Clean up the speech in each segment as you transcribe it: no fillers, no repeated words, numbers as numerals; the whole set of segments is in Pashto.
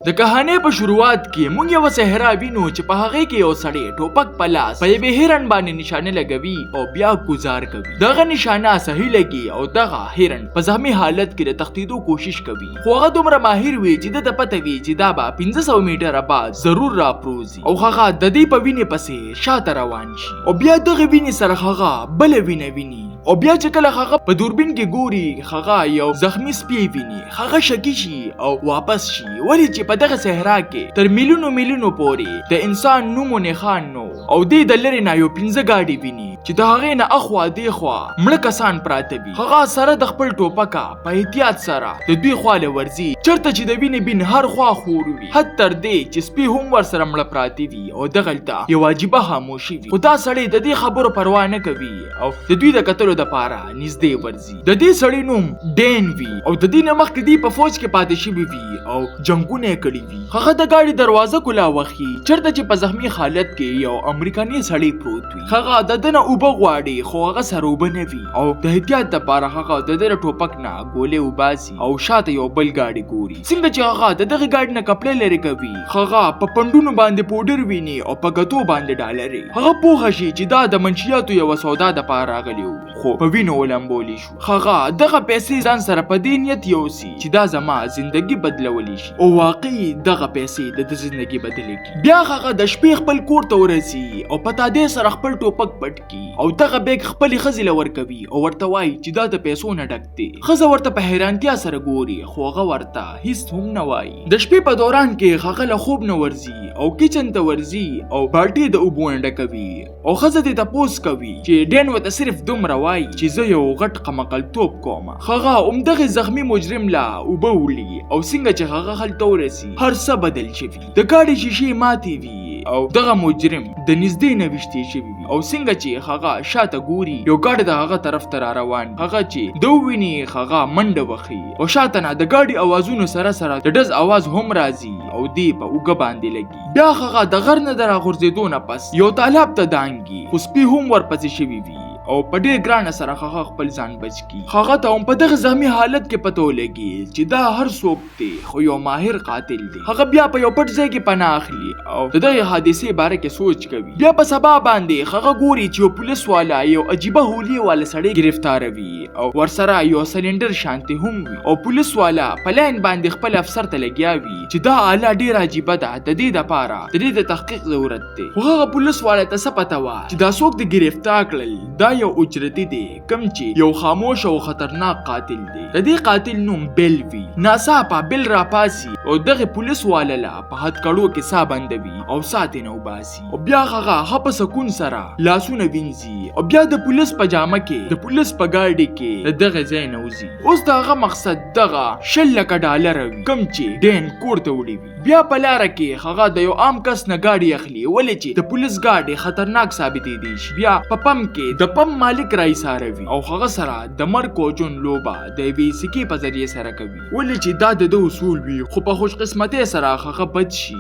د کہانی په شروعات کې مونږ یو صحرا وینو چې په هغه کې یو سړی ټوپک په لاس په یوه هرن باندې نشانه لګوي او بیا گزار کوي. دغه نشانه صحیح لګي او دغه هرن په زخمی حالت کې د تښتیدو کوشش کوي، خو هغه دومره ماهر وي چې د پته وي چې دا به 500 میټره بعد ضرور راپروزي او هغه د دې په وینې پسې شاته روان شي او بیا دغه وینې سره هغه بل ویني او بیا چې کله هغه په دوربین کې ګوري هغه یو زخمی سپی ویني، هغه شکی شي او واپس شي، ولی چې په دغه صحرا کې تر میلیونو پورې د انسان نوم و نښان نو او دې د لرې نه یو 15 ګاډي ویني چې د هغې نه اخوا دیخوا مړه کسان پراته وي. هغه سره د خپل ټوپکه په احتیاط سره د دوی خواله ورځي چرته چې د وینې بین هر خوا خور وي، حتی تر دې چې سپي هم ورسره مړه پراته وي او دغلته یو عجیبه خاموشي وي. خو دا سړی د دې خبرو پروا نه کوي او د دوی د کتلو د پاره نږدې ورځي. د دې سړي نوم ډین وي او د دې نه مخکې دی په فوج کې پاتې شوی وي او جنگونه کړي وي. هغه د گاډي دروازه کولا وخی چرته چې په زخمی حالت کې یو امریکایي سړی پروت وي. هغه د دنه اوبه غواړي خو هغه سره اوبه نه وي او د احتیاط لپاره هغه د دې ټوپک نه ګولې وباسي او شاته یو بل گاډي ګوري. څنګه چې هغه د دغه گاډي نه کپړې لري کوي، هغه په پندونو باندې پودر ویني او په غتو باندې ډالري. هغه پوه شي چې دا د منشیاتو یو سودا د پاره راغلی خو په وینو ولمبولی شو. هغه دغه پیسې ځان سره په دې نیت یوسي چې دا زما زندگی بدلولی شي او واقعي دغه پیسې د زندگی بدلې کی. بیا هغه د شپې خپل کور ته ورسي او په تادې سره خپل ټوپک پټ کی او دغه بیگ خپل خزل ورکوي او ورته وایي چې دا د پیسو نه ډک دی. خزه ورته په حیرانتیا سره ګوري خو هغه ورته هیڅ هم نه وایي. د شپې په دوران کې هغه له خوب نه ورځي او کچن ته ورځي او بالټي د اوبو نه ډکوي او خزه دې تپوس کوي چې ډین وته صرف دومره وایي چې زه یو غټ قمقلتوب کوم. هغه دغه زخمی مجرم لا اوبه وړي او څنګه چې هغه هلته ورسي هر څه بدل شوي. د ګاډي شیشې ماتې وي او دغه مجرم د نږدې نه ویشتې شوي وي او څنګه چې هغه شاته ګوري یو ګاډی د هغه طرف ته را روان. هغه چې د ویني هغه منډه وخی او شاته نه د ګاډي اوازونو سره د ډز आवाज هم راځي او دی په اوګه باندې لګي. بیا هغه د غر نه در غورځېدو نه پس یو تالاب ته دانګي خو سپي هم ورپسې شوي وي او په ډېر ګرانه سره هغه خپل ځان بچ کی. هغه ته هم په دغه زخمی حالت کې پته ولګي چې دا هر څوک دی خو یو ماهر قاتل دی. هغه بیا په یو پټ ځای کې پناه اخلي او د دغه حادثې باره کې سوچ کوي. بیا په سبا باندې هغه ګوري چې یو پولیس والا یو عجیبه هولي والا سړی گرفتاروي او ورسره یو سلندر شانتي هم وي او پولیس والا په لاین باندې خپل افسر ته لګیا وي چې دا آله ډېره عجیبه ده، د دې دپاره د دې د تحقیق ضرورت دی. خو هغه پولیس والا ته څه پته وه چې دا څوک د گرفتار کړل دا یو اجرتی دی کم چې یو خاموش او خطرناک قاتل دی. د دې قاتل نوم بیل وی. ناڅاپه بیل را پاسي او دغه پولیس والا لا په هتکړو کې سا بندوي او ساتي نه وباسي او بیا هغه په سکون سره لاسونه وینځي او بیا د پولیس پجامه کې د پولیس په ګاډي کې دغه ځای نه وځي. اوس دغه مقصد دغه $1,00,000 وي کم چې ډین کور ته وړي وي. بیا په لاره کې هغه د یو عام کس نه ګاډي اخلي ولې چې د پولیس ګاډي خطرناک ثابتې دي شي. بیا په پم کې د پم مالک رای ساروي او هغه سره د مرګ او جون لوبه د وی سکی په ذریعه سره کوي ولې چې دا د اصول وي خو په خوش قسمتۍ سره هغه بد شي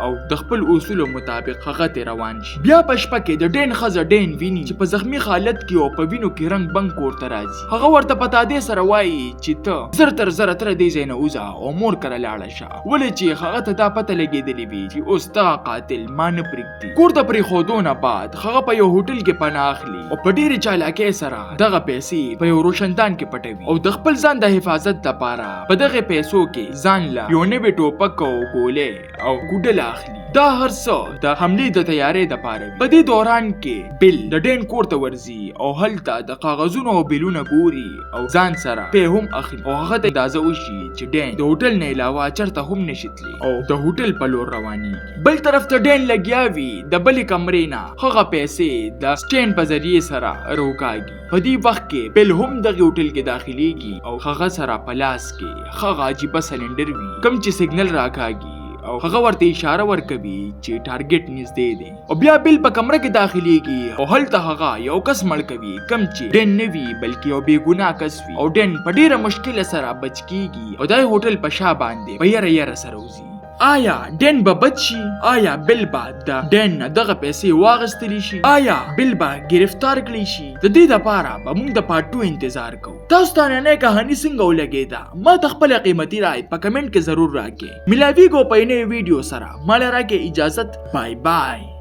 او د خپل اصولو مطابق هغه ته روان شي. بیا په شپه کې د ډین خزه ډین ویني چې په زخمی حالت کې او په وینو کې رنگ بنګ کوړته راځي. هغه ورته پتا دې سره وایي چې ته زر تر دې ځای نه وځه او مور کړه لاړه شه ولې چې هغه ته دا پته لګېدلې وي چې اوس دا قاتل ما نه پرېږدي. کور ته پرېښودو نه بعد هغه په یو هوټل کې پناه اخلي او په ډېرې چالاکۍ سره دغه پیسې په یو روشندان کې پټوي او د خپل ځان د حفاظت لپاره په دغه پیسو کې ځان لا یو نوی ټوپک او ګولې او ګوډل اخلي. دا هر څه د حملې د تیارۍ دپاره وي. په دې دوران کې بیل د ډین کور ته ورځي او هلته د کاغذونو او بیلونه ګوري او ځان سره پې هم اخلي او هغه ته اندازه وشي چې ډین د هوټل نه علاوه چرته هم نشي تللی او د هوټل په لور روانېږي. بل طرف ته ډین لګیا وي د بلې کمرې نه هغه پیسې د سټین په ذریعې سره روکاږي. په دې وخت کې بیل هم دغه هوټل کې داخليږي او هغه سره په لاس کې هغه عجیبه سلندر وي کم چې سیګنل راکاږي او هغه ورته اشاره ورکوي چې ټارګټ نږدې دی او بیا بیل په کمره کې داخليږي او هلته هغه یو کس مړ کوي کم چې ډین نه وي بلکې یو بې ګناه کس وي او ډین په ډیره مشکل سره بچ کیږي او دای هوټل په شا باندې په یره سره وځي. آیا ډین به بد شي؟ آیا بل به د ډین نه دغه پیسې واغستلی شي؟ آیا بل به گرفتار کړی شي؟ د دې لپاره به موږ د پارت 2 انتظار کوو. تاسو ته نن کہانی څنګه ولګیده؟ ما ته خپل قیمتي رائے په کمنټ کې ضرور راکړئ. ملاویږو په نوې ویډیو سره. مال راکې اجازت. بای بای.